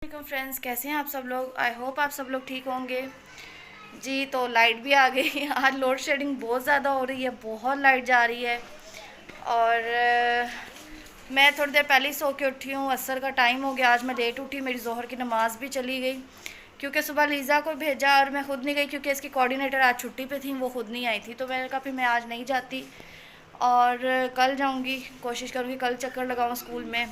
वालेकुम फ्रेंड्स, कैसे हैं आप सब लोग। आई होप आप सब लोग ठीक होंगे। जी, तो लाइट भी आ गई। आज लोड शेडिंग बहुत ज़्यादा हो रही है, बहुत लाइट जा रही है। और मैं थोड़ी देर पहले ही सो के उठी हूँ। असर का टाइम हो गया, आज मैं लेट उठी, मेरी ज़ोहर की नमाज़ भी चली गई क्योंकि सुबह लीज़ा को भेजा और मैं ख़ुद नहीं गई क्योंकि इसकी कोऑर्डिनेटर आज छुट्टी पे थी, वो ख़ुद नहीं आई थी। तो मैंने कहा फिर मैं आज नहीं जाती और कल जाऊँगी, कोशिश करूँगी कल चक्कर लगाऊँ स्कूल में।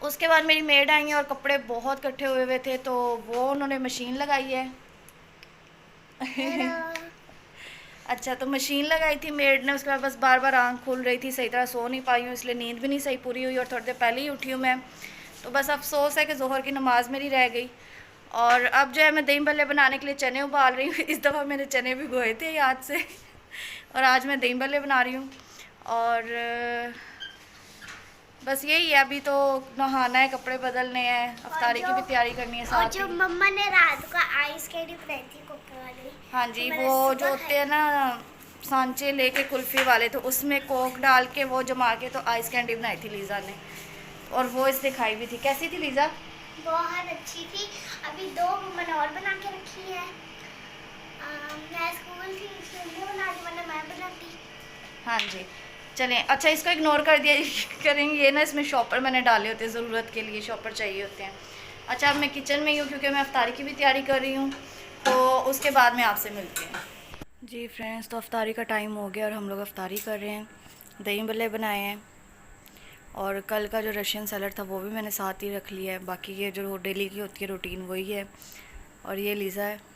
उसके बाद मेरी मेड आई हैं और कपड़े बहुत इकट्ठे हुए हुए थे तो वो उन्होंने मशीन लगाई है। अच्छा, तो मशीन लगाई थी मेड ने, उसके बाद बस बार बार आँख खुल रही थी, सही तरह सो नहीं पाई हूँ, इसलिए नींद भी नहीं सही पूरी हुई और थोड़ी देर पहले ही उठी हूँ मैं। तो बस अफसोस है कि ज़ोहर की नमाज़ मेरी रह गई। और अब जो है मैं दही भल्ले बनाने के लिए चने उबाल रही हूँ। इस दफ़ा मैंने चने भिगोए थे याद से और आज मैं दही भल्ले बना रही हूँ। और बस यही है, अभी तो नहाना है, कपड़े बदलने हैं, अफ्तारी की भी तैयारी करनी है और साथ जो ही। मम्मा ने रात को आइस कैंडी बनाई थी कोको वाली, हाँ तो जी, मैंने वो जो सुबह होते खाई। हैं ना सांचे लेके कुल्फ़ी वाले, तो उसमें कोक डाल के वो जमा के तो आइस कैंडी बनाई थी लीज़ा ने, और वो इसने खाई भी थी। कैसी थी लीज़ा? बहुत अच्छी थी। अभी दो मम्मा ने और बना के रखी है। मैं स्कूल थी इसलिए नहीं बना रही, वरना मैं बनाती। हाँ जी, चलें। अच्छा, इसको इग्नोर कर दिया करेंगे, ये ना इसमें शॉपर मैंने डाले होते हैं, ज़रूरत के लिए शॉपर चाहिए होते हैं। अच्छा, अब मैं किचन में ही हूँ क्योंकि मैं अफ्तारी की भी तैयारी कर रही हूँ, तो उसके बाद में आपसे मिलती हूँ। जी फ्रेंड्स, तो अफ्तारी का टाइम हो गया और हम लोग अफ्तारी कर रहे हैं। दही भल्ले बनाए हैं और कल का जो रशियन सैलड था वो भी मैंने साथ ही रख लिया है। बाकी ये जो डेली की होती है रूटीन वही है। और ये लीज़ा है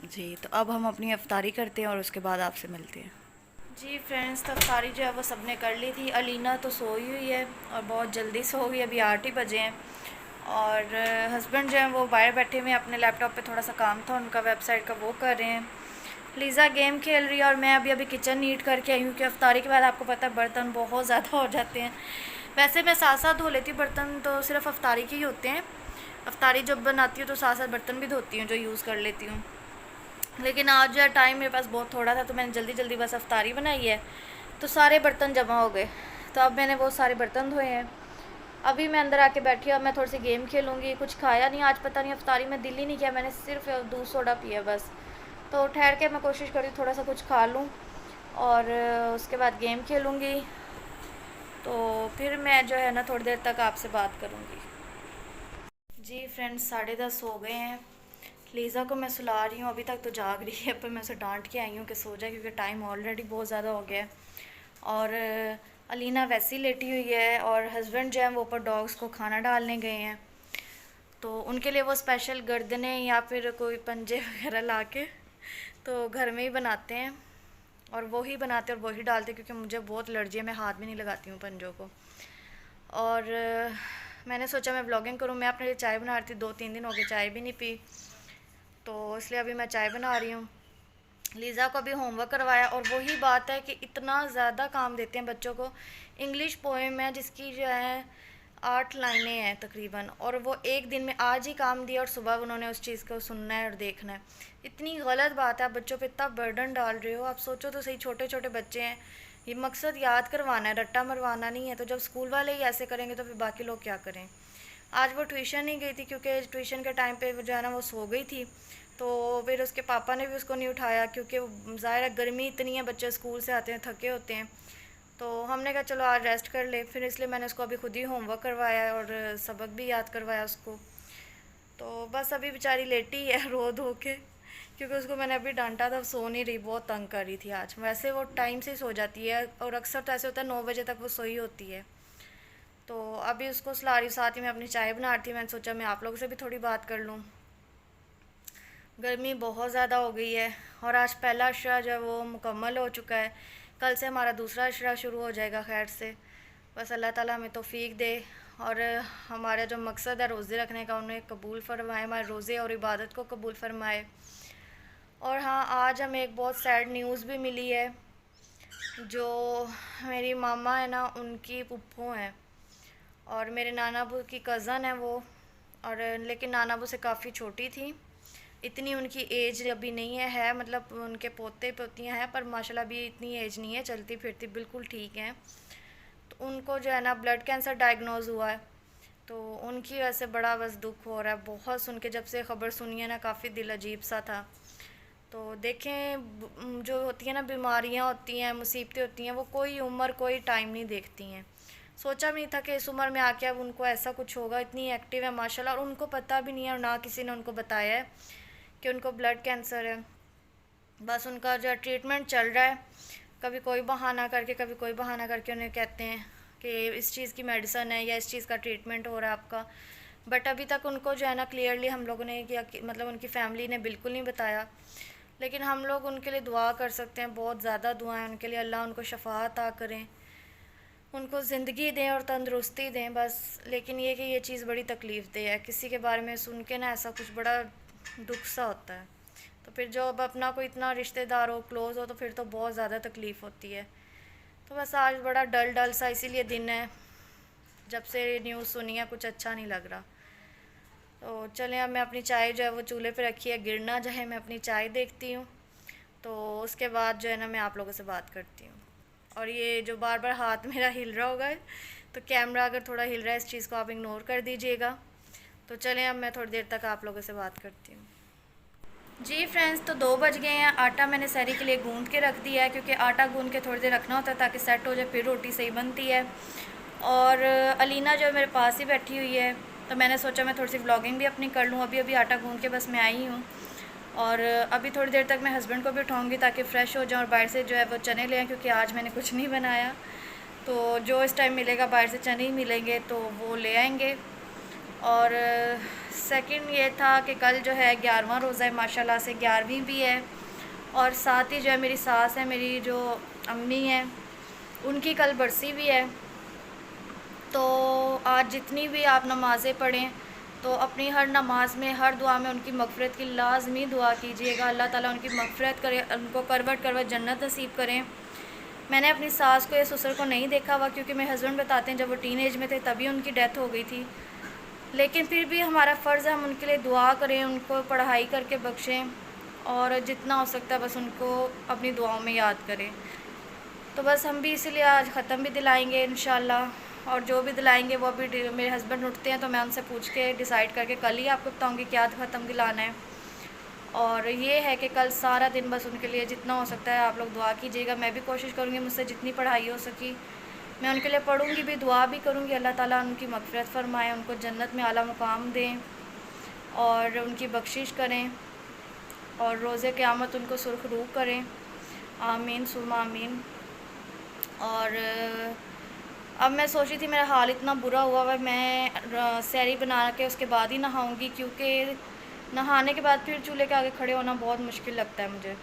जी। तो अब हम अपनी अफ्तारी करते हैं और उसके बाद आपसे मिलते हैं। जी फ्रेंड्स, तो अफ्तारी जो है वो सबने कर ली थी। अलीना तो सोई हुई है और बहुत जल्दी सो गई, अभी 8 ही बजे हैं। और हस्बैंड जो हैं वो बाहर बैठे हुए हैं, अपने लैपटॉप पे थोड़ा सा काम था उनका वेबसाइट का, वो कर रहे हैं। लीज़ा गेम खेल रही है और मैं अभी अभी किचन नीट करके आई हूँ कि अफ्तारी के बाद आपको पता है बर्तन बहुत ज़्यादा हो जाते हैं। वैसे मैं साथ साथ धो लेती हूँ बर्तन, तो सिर्फ अफ्तारी के ही होते हैं। अफ्तारी जब बनाती हूँ तो साथ साथ बर्तन भी धोती हूँ जो यूज़ कर लेती हूँ। लेकिन आज जो है टाइम मेरे पास बहुत थोड़ा था, तो मैंने जल्दी जल्दी बस अफ्तारी बनाई है, तो सारे बर्तन जमा हो गए। तो अब मैंने वो सारे बर्तन धोए हैं। अभी मैं अंदर आके बैठी हूँ, अब मैं थोड़ी सी गेम खेलूँगी। कुछ खाया नहीं आज, पता नहीं अफ्तारी में दिल ही नहीं किया, मैंने सिर्फ दूध सोडा पिया बस। तो ठहर के मैं कोशिश करी थोड़ा सा कुछ खा लूँ और उसके बाद गेम खेलूँगी। तो फिर मैं जो है ना थोड़ी देर तक आपसे बात करूँगी। जी फ्रेंड्स, 10:30 हो गए हैं। लीज़ा को मैं सुला रही हूँ, अभी तक तो जाग रही है, पर मैं उसे डांट के आई हूँ कि सो जाए क्योंकि टाइम ऑलरेडी बहुत ज़्यादा हो गया है। और अलीना वैसे ही लेटी हुई है और हस्बैंड जो है वो ऊपर डॉग्स को खाना डालने गए हैं, तो उनके लिए वो स्पेशल गर्दने या फिर कोई पंजे वगैरह ला के तो घर में ही बनाते हैं, और वो ही बनाते और वही डालते क्योंकि मुझे बहुत एलर्जी है, मैं हाथ भी नहीं लगाती हूँ पंजों को। और मैंने सोचा मैं व्लॉगिंग करूँ। मैं अपने लिए चाय बना रही थी, 2-3 दिन हो गए चाय भी नहीं पी, तो इसलिए अभी मैं चाय बना रही हूँ। लीज़ा को भी होमवर्क करवाया, और वही बात है कि इतना ज़्यादा काम देते हैं बच्चों को। इंग्लिश पोएम है जिसकी जो है 8 लाइनें हैं तकरीबन, और वो एक दिन में आज ही काम दिया और सुबह उन्होंने उस चीज़ को सुनना है और देखना है। इतनी गलत बात है, आप बच्चों पे इतना बर्डन डाल रहे हो। आप सोचो तो सही, छोटे छोटे बच्चे हैं, ये मकसद याद करवाना है, रट्टा मरवाना नहीं है। तो जब स्कूल वाले ही ऐसे करेंगे तो फिर बाकी लोग क्या करें। आज वो ट्यूशन नहीं गई थी क्योंकि ट्यूशन के टाइम पे जो है ना वो सो गई थी, तो फिर उसके पापा ने भी उसको नहीं उठाया क्योंकि ज़ाहिर है गर्मी इतनी है, बच्चे स्कूल से आते हैं थके होते हैं। तो हमने कहा चलो आज रेस्ट कर ले, फिर इसलिए मैंने उसको अभी खुद ही होमवर्क करवाया और सबक भी याद करवाया उसको। तो बस अभी बेचारी लेटी है रो धो के, क्योंकि उसको मैंने अभी डांटा था, सो नहीं रही, बहुत तंग कर रही थी आज। वैसे वो टाइम से सो जाती है और अक्सर तो ऐसे होता है 9 बजे तक वो सोई होती है। तो अभी उसको सुला रही, साथ ही मैं अपनी चाय बना रही थी। मैंने सोचा मैं आप लोगों से भी थोड़ी बात कर लूँ। गर्मी बहुत ज़्यादा हो गई है और आज पहला अशरा जो है वो मुकम्मल हो चुका है। कल से हमारा दूसरा अशरा शुरू हो जाएगा खैर से। बस अल्लाह ताला हमें तौफीक दे और हमारा जो मकसद है रोज़े रखने का उन्हें कबूल फरमाए, हमारे रोज़े और इबादत को कबूल फरमाए। और हाँ, आज हमें एक बहुत सैड न्यूज़ भी मिली है। जो मेरी मामा है ना, उनकी पुप्पो हैं और मेरे नाना अबू की कज़न है वो, और लेकिन नाना अबू से काफ़ी छोटी थी। इतनी उनकी एज अभी नहीं है, मतलब उनके पोते पोतियाँ हैं पर माशाल्लाह अभी इतनी एज नहीं है, चलती फिरती बिल्कुल ठीक हैं। तो उनको जो है ना ब्लड कैंसर डायग्नोज़ हुआ है। तो उनकी वजह से बड़ा बस दुख हो रहा है बहुत सुन के। जब से ख़बर सुनी है ना, काफ़ी दिल अजीब सा था। तो देखें, जो होती है ना, बीमारियां होती हैं, मुसीबतें होती हैं, वो कोई उम्र कोई टाइम नहीं देखती हैं। सोचा भी नहीं था कि इस उम्र में आके अब उनको ऐसा कुछ होगा। इतनी एक्टिव है माशाल्लाह, और उनको पता भी नहीं है और ना किसी ने उनको बताया है कि उनको ब्लड कैंसर है। बस उनका जो ट्रीटमेंट चल रहा है, कभी कोई बहाना करके कभी कोई बहाना करके उन्हें कहते हैं कि इस चीज़ की मेडिसिन है या इस चीज़ का ट्रीटमेंट हो रहा है आपका। बट अभी तक उनको जो है ना क्लियरली हम लोगों ने किया, मतलब उनकी फ़ैमिली ने बिल्कुल नहीं बताया। लेकिन हम लोग उनके लिए दुआ कर सकते हैं, बहुत ज़्यादा दुआएं उनके लिए, अल्लाह उनको शफ़ा अता करें, उनको ज़िंदगी दें और तंदुरुस्ती दें बस। लेकिन ये कि ये चीज़ बड़ी तकलीफ़ दे है, किसी के बारे में सुन के ना ऐसा कुछ बड़ा दुख सा होता है। तो फिर जो अब अपना कोई इतना रिश्तेदार हो, क्लोज़ हो, तो फिर तो बहुत ज़्यादा तकलीफ़ होती है। तो बस आज बड़ा डल डल सा इसीलिए दिन है, जब से न्यूज़ सुनी है कुछ अच्छा नहीं लग रहा। तो चलें, अब मैं अपनी चाय जो है वो चूल्हे पे रखी है, गिरना जो है, मैं अपनी चाय देखती हूँ। तो उसके बाद जो है ना मैं आप लोगों से बात करती हूँ। और ये जो बार बार हाथ मेरा हिल रहा होगा, तो कैमरा अगर थोड़ा हिल रहा है, इस चीज़ को आप इग्नोर कर दीजिएगा। तो चलें, अब मैं थोड़ी देर तक आप लोगों से बात करती हूँ। जी फ्रेंड्स, तो 2 बज गए हैं। आटा मैंने सहरी के लिए गूंद के रख दिया है, क्योंकि आटा गूंद के थोड़ी देर रखना होता है ताकि सेट हो जाए, फिर रोटी सही बनती है। और अलीना जो मेरे पास ही बैठी हुई है, तो मैंने सोचा मैं थोड़ी सी व्लॉगिंग भी अपनी कर लूँ। अभी अभी आटा गूंद के बस मैं आई हूँ, और अभी थोड़ी देर तक मैं हस्बैंड को भी उठाऊँगी ताकि फ़्रेश हो जाऊँ और बाहर से जो है वो चने ले आएँ, क्योंकि आज मैंने कुछ नहीं बनाया। तो जो इस टाइम मिलेगा बाहर से चने ही मिलेंगे, तो वो ले आएंगे। और सेकंड ये था कि कल जो है 11वां रोज़ा है, माशाल्लाह से 11वीं भी है। और साथ ही जो है मेरी सास है, मेरी जो अम्मी है, उनकी कल बरसी भी है। तो आज जितनी भी आप नमाज़ें पढ़ें, तो अपनी हर नमाज में, हर दुआ में उनकी मग़फ़िरत की लाज़मी दुआ कीजिएगा। अल्लाह ताला उनकी मग़फ़िरत करे, उनको करवट करवट जन्नत नसीब करें। मैंने अपनी सास को या ससुर को नहीं देखा हुआ, क्योंकि मेरे हस्बैंड बताते हैं जब वो टीनेज में थे तभी उनकी डेथ हो गई थी। लेकिन फिर भी हमारा फ़र्ज़ है हम उनके लिए दुआ करें, उनको पढ़ाई करके बख्शें, और जितना हो सकता है बस उनको अपनी दुआओं में याद करें। तो बस हम भी इसीलिए आज ख़त्म भी दिलाएंगे इंशाल्लाह, और जो भी दिलाएंगे वो भी मेरे हस्बैंड उठते हैं तो मैं उनसे पूछ के डिसाइड करके कल ही आपको बताऊंगी क्या ख़त्म दिलाना है। और ये है कि कल सारा दिन बस उनके लिए जितना हो सकता है आप लोग दुआ कीजिएगा। मैं भी कोशिश करूँगी, मुझसे जितनी पढ़ाई हो सकी मैं उनके लिए पढ़ूँगी भी, दुआ भी करूँगी। अल्लाह ताला उनकी मग़फ़िरत फ़रमाए, उनको जन्नत में आला मुकाम दें और उनकी बख्शिश करें, और रोज़े क़यामत उनको सुरखरू करें। आमीन सुम्मा आमीन। और अब मैं सोची थी, मेरा हाल इतना बुरा हुआ है, मैं सहरी बना के उसके बाद ही नहाऊंगी, क्योंकि नहाने के बाद फिर चूल्हे के आगे खड़े होना बहुत मुश्किल लगता है मुझे।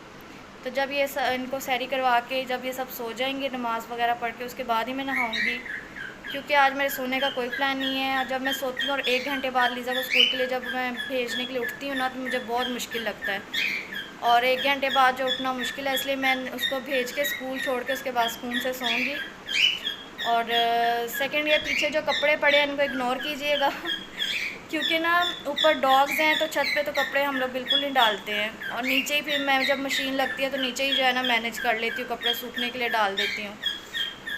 तो जब ये इनको सहरी करवा के जब ये सब सो जाएंगे, नमाज़ वगैरह पढ़ के, उसके बाद ही मैं नहाऊंगी, क्योंकि आज मेरे सोने का कोई प्लान नहीं है। जब मैं सोती हूँ और 1 घंटे बाद लीज़ा को स्कूल के लिए जब मैं भेजने के लिए उठती हूँ ना, तो मुझे बहुत मुश्किल लगता है, और 1 घंटे बाद जो उठना मुश्किल है, इसलिए मैं उसको भेज के स्कूल छोड़ के उसके बाद सुकून से सोऊंगी। और सेकंड, ये पीछे जो कपड़े पड़े हैं इनको इग्नोर कीजिएगा क्योंकि ना ऊपर डॉग्स हैं, तो छत पे तो कपड़े हम लोग बिल्कुल नहीं डालते हैं, और नीचे ही फिर मैं जब मशीन लगती है तो नीचे ही जो है ना मैनेज कर लेती हूँ, कपड़े सूखने के लिए डाल देती हूँ।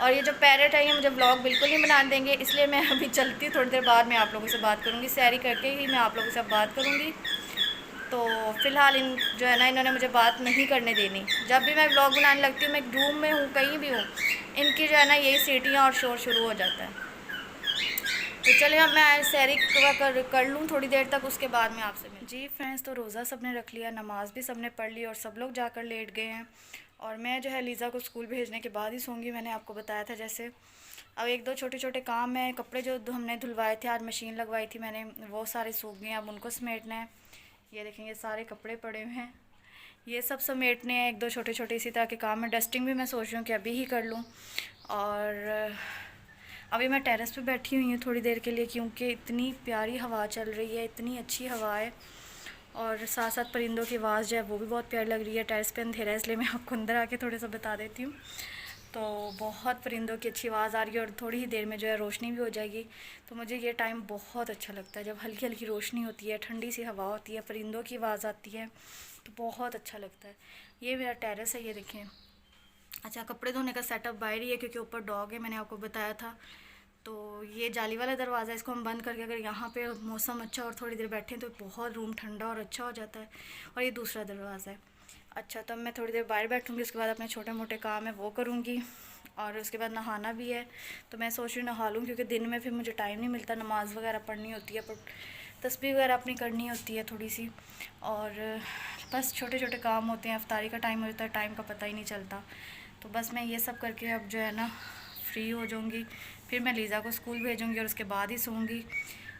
और ये जो पैरेट है ये मुझे ब्लॉग बिल्कुल नहीं बना देंगे, इसलिए मैं अभी चलती हूँ, थोड़ी देर बाद मैं आप लोगों से बात करूँगी, सैरी करके ही मैं आप लोगों से बात करूँगी। तो फ़िलहाल इन जो है ना इन्होंने मुझे बात नहीं करने देनी। जब भी मैं व्लॉग बनाने लगती हूँ, मैं रूम में हूँ कहीं भी हूँ, इनकी जो है ना यही सीटियाँ और शोर शुरू हो जाता है। तो चलिए अब मैं सैरी कर लूँ थोड़ी देर तक, उसके बाद में आपसे मिल। जी फ्रेंड्स, तो रोज़ा सब ने रख लिया, नमाज़ भी सब ने पढ़ ली और सब लोग जाकर लेट गए हैं, और मैं जो है लीज़ा को स्कूल भेजने के बाद ही सोऊंगी, मैंने आपको बताया था जैसे। अब 1-2 छोटे छोटे काम हैं, कपड़े जो हमने धुलवाए थे, आज मशीन लगवाई थी मैंने, वो सारे सूख गए हैं, अब उनको समेटना है। ये देखेंगे सारे कपड़े पड़े हुए हैं, ये सब समेटने हैं। 1-2 छोटे छोटे इसी तरह के काम है। डस्टिंग भी मैं सोच रही हूँ कि अभी ही कर लूँ। और अभी मैं टेरेस पे बैठी हुई हूँ थोड़ी देर के लिए, क्योंकि इतनी प्यारी हवा चल रही है, इतनी अच्छी हवा है, और साथ साथ परिंदों की आवाज़ जो है वो भी बहुत प्यारी लग रही है। टेरेस पे अंधेरा है, इसलिए मैं आपको अंदर आके थोड़ा सा बता देती हूँ। तो बहुत परिंदों की अच्छी आवाज़ आ रही है, और थोड़ी ही देर में जो है रोशनी भी हो जाएगी। तो मुझे ये टाइम बहुत अच्छा लगता है, जब हल्की हल्की रोशनी होती है, ठंडी सी हवा होती है, परिंदों की आवाज़ आती है, तो बहुत अच्छा लगता है। ये मेरा टेरेस है, ये देखें। अच्छा, कपड़े धोने का सेटअप बाहर ही है, क्योंकि ऊपर डॉग है, मैंने आपको बताया था। तो ये जाली वाला दरवाज़ा, इसको हम बंद करके अगर यहाँ पे मौसम अच्छा और थोड़ी देर बैठें तो बहुत रूम ठंडा और अच्छा हो जाता है। और ये दूसरा दरवाज़ा है। अच्छा, तब मैं थोड़ी देर बाहर बैठूँगी, उसके बाद अपने छोटे मोटे काम है वो करूँगी, और उसके बाद नहाना भी है। तो मैं सोच रही हूँ नहा लूँ, क्योंकि दिन में फिर मुझे टाइम नहीं मिलता, नमाज़ वगैरह पढ़नी होती है, पर तस्बीह वगैरह अपनी करनी होती है थोड़ी सी, और बस छोटे छोटे काम होते हैं। इफ्तारी का टाइम हो जाता है, टाइम का पता ही नहीं चलता। तो बस मैं ये सब करके अब जो है ना फ्री हो जाऊँगी, फिर मैं लीज़ा को स्कूल भेजूँगी और उसके बाद ही सोऊंगी।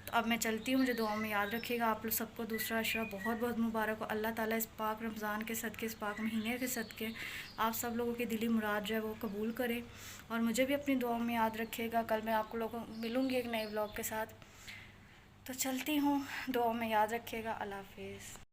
तो अब मैं चलती हूँ, मुझे दुआओं में याद रखिएगा। आप लोग सबको दूसरा अशरा बहुत बहुत मुबारक हो। अल्लाह ताला इस पाक रमज़ान के सदक़े, इस पाक महीने के सदक़े आप सब लोगों की दिली मुराद जो है वो कबूल करे, और मुझे भी अपनी दुआओं में याद रखिएगा। कल मैं आपको लोगों मिलूँगी एक नए व्लॉग के साथ। तो चलती हूँ, दुआओं में याद रखिएगा। अल्लाह हाफ़िज़।